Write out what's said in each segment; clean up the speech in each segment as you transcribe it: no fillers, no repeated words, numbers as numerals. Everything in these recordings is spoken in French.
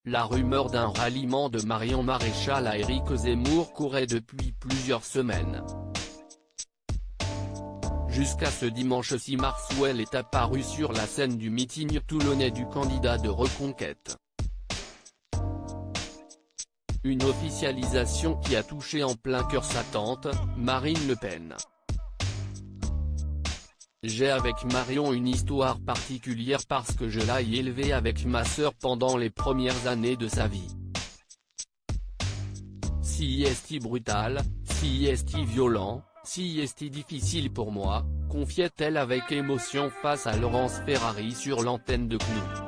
la rumeur d'un ralliement de Marion Maréchal à Éric Zemmour courait depuis plusieurs semaines. Jusqu'à ce dimanche 6 mars où elle est apparue sur la scène du meeting toulonnais du candidat de Reconquête. Une officialisation qui a touché en plein cœur sa tante, Marine Le Pen. J'ai avec Marion une histoire particulière parce que je l'ai élevée avec ma sœur pendant les premières années de sa vie. Si est brutal, si est violent, si est difficile pour moi, confiait-elle avec émotion face à Laurence Ferrari sur l'antenne de CNews.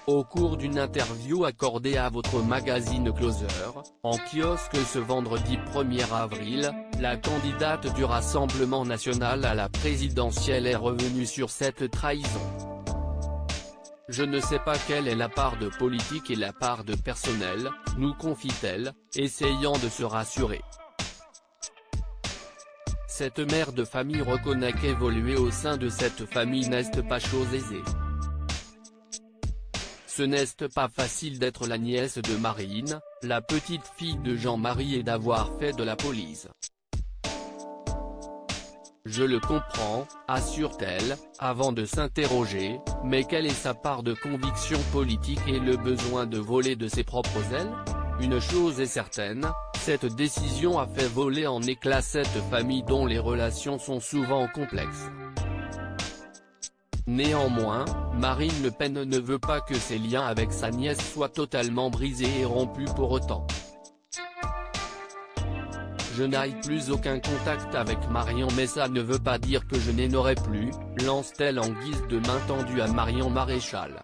Au cours d'une interview accordée à votre magazine Closer, en kiosque ce vendredi 1er avril, la candidate du Rassemblement national à la présidentielle est revenue sur cette trahison. Je ne sais pas quelle est la part de politique et la part de personnel, nous confie-t-elle, essayant de se rassurer. Cette mère de famille reconnaît qu'évoluer au sein de cette famille n'est pas chose aisée. Ce n'est pas facile d'être la nièce de Marine, la petite fille de Jean-Marie et d'avoir fait de la police. Je le comprends, assure-t-elle, avant de s'interroger, mais quelle est sa part de conviction politique et le besoin de voler de ses propres ailes? Une chose est certaine, cette décision a fait voler en éclats cette famille dont les relations sont souvent complexes. Néanmoins, Marine Le Pen ne veut pas que ses liens avec sa nièce soient totalement brisés et rompus pour autant. Je n'ai plus aucun contact avec Marion mais ça ne veut pas dire que je n'en aurai plus, lance-t-elle en guise de main tendue à Marion Maréchal.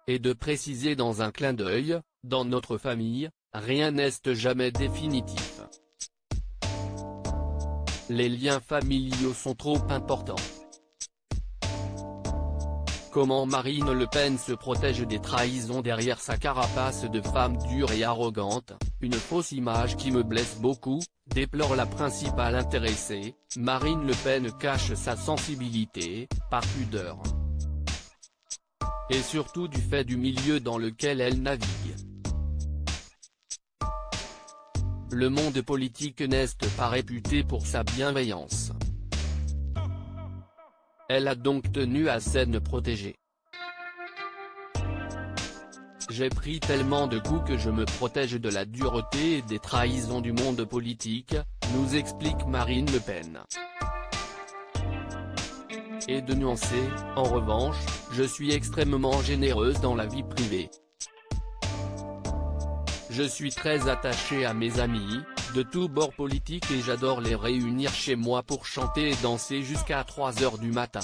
Et de préciser dans un clin d'œil, dans notre famille, rien n'est jamais définitif. Les liens familiaux sont trop importants. Comment Marine Le Pen se protège des trahisons derrière sa carapace de femme dure et arrogante, une fausse image qui me blesse beaucoup, déplore la principale intéressée. Marine Le Pen cache sa sensibilité, par pudeur. Et surtout du fait du milieu dans lequel elle navigue. Le monde politique n'est pas réputé pour sa bienveillance. Elle a donc tenu à s'être protégée. J'ai pris tellement de coups que je me protège de la dureté et des trahisons du monde politique, nous explique Marine Le Pen. Et de nuancer, en revanche, je suis extrêmement généreuse dans la vie privée. Je suis très attachée à mes amis, de tous bords politiques et j'adore les réunir chez moi pour chanter et danser jusqu'à 3 h du matin.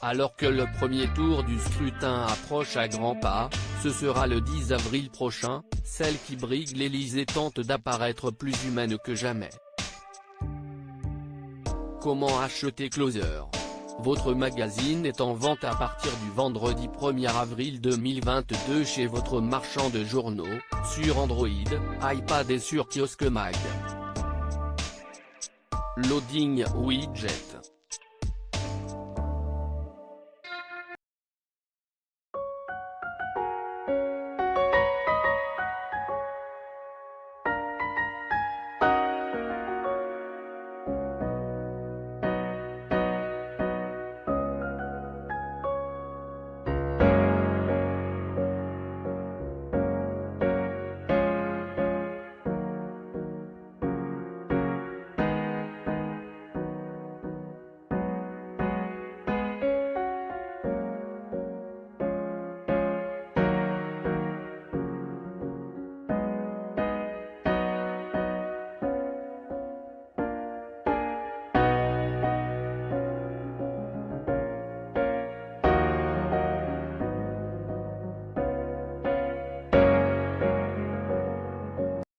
Alors que le premier tour du scrutin approche à grands pas, ce sera le 10 avril prochain, celle qui brigue l'Élysée tente d'apparaître plus humaine que jamais. Comment acheter Closer? Votre magazine est en vente à partir du vendredi 1er avril 2022 chez votre marchand de journaux, sur Android, iPad et sur Kiosque Mag. Loading widget.